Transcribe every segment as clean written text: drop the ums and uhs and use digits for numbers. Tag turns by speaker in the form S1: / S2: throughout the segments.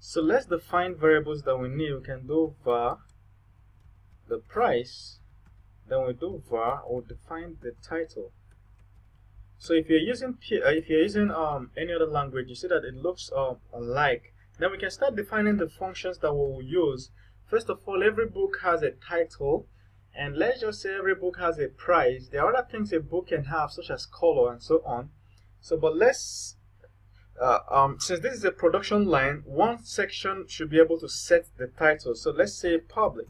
S1: So let's define variables that we need. We can do var the price, then we do var, or define the title. So if you're using any other language, you see that it looks alike. Then we can start defining the functions that we will use. First of all, every book has a title, and let's just say every book has a price. There are other things a book can have, such as color and so on. So, but let's since this is a production line, one section should be able to set the title. So let's say public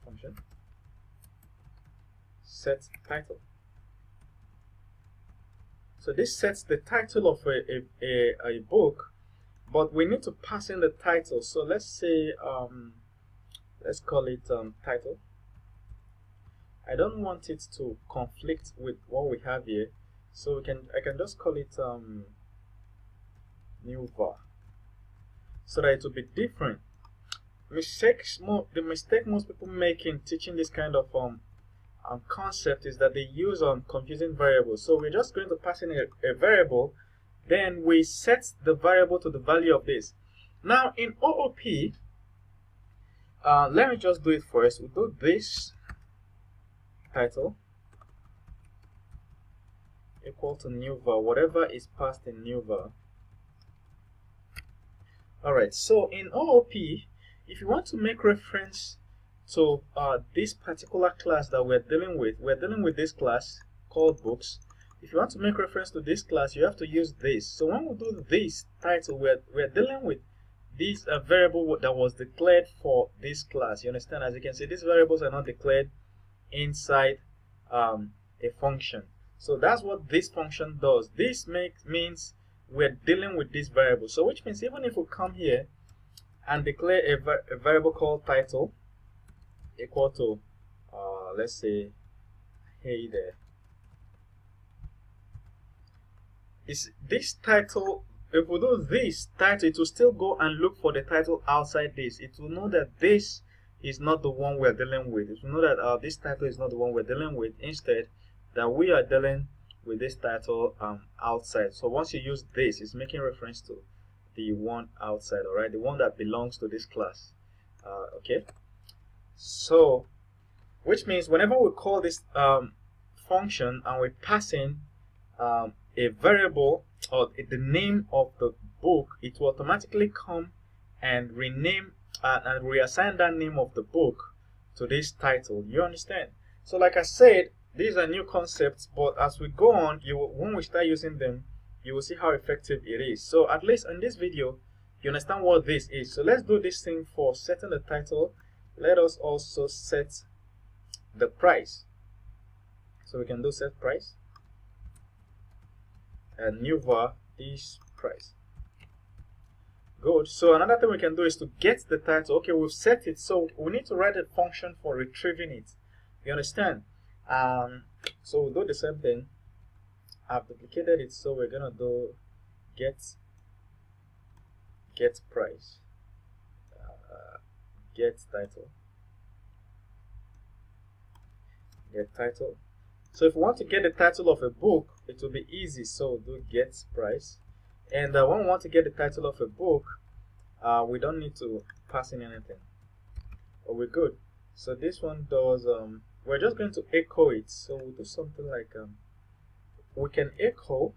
S1: function set title. So this sets the title of a book, but we need to pass in the title. So let's say let's call it title. I don't want it to conflict with what we have here, so I can just call it new var, so that it will be different. The mistake most people make in teaching this kind of concept is that they use confusing variables. So we're just going to pass in a variable, then we set the variable to the value of this. Now in OOP, let me just do it first. We'll do this title equal to new var, whatever is passed in new var. Alright, so in OOP, if you want to make reference to this particular class that we're dealing with this class called books. If you want to make reference to this class, you have to use this. So when we do this title, we're dealing with this variable that was declared for this class. You understand? As you can see, these variables are not declared inside a function. So that's what this function does. This means we're dealing with this variable. So which means even if we come here and declare a variable called title equal to let's say hey there, is this title, if we do this title, it will still go and look for the title outside this. It will know that this is not the one we're dealing with. It will know that this title is not the one we're dealing with. Instead, that we are dealing with this title outside. So once you use this, it's making reference to the one outside, alright, the one that belongs to this class. Okay, so which means whenever we call this function and we pass in a variable or the name of the book, it will automatically come and rename and reassign that name of the book to this title. You understand? So like I said, these are new concepts, but as we go on, when we start using them, you will see how effective it is. So at least in this video, you understand what this is. So let's do this thing for setting the title. Let us also set the price. So we can do set price and new var is price. Good. So another thing we can do is to get the title. Okay, we've set it, so we need to write a function for retrieving it. You understand? So we'll do the same thing. I've duplicated it, so we're gonna do get price, get title, get title. So if we want to get the title of a book, it will be easy. So we'll do get price, and when we want to get the title of a book, we don't need to pass in anything. But we're good. So this one does. We're just going to echo it. So we'll do something like we can echo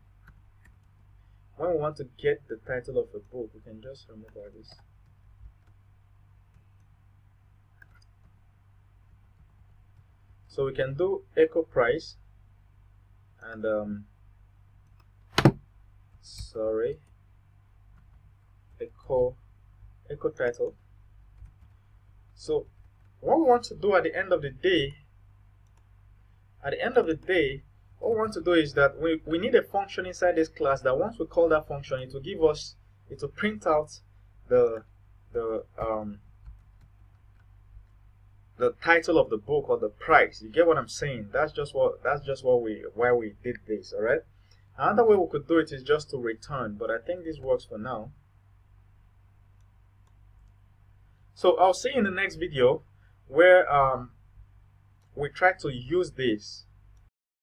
S1: when we want to get the title of a book. We can just remove all this. So we can do echo price and sorry, echo title. So what we want to do at the end of the day, what we want to do is that we need a function inside this class that once we call that function, it will give us, it will print out the title of the book or the price. You get what I'm saying? That's just why we did this. All right. Another way we could do it is just to return, but I think this works for now. So I'll see you in the next video where we try to use this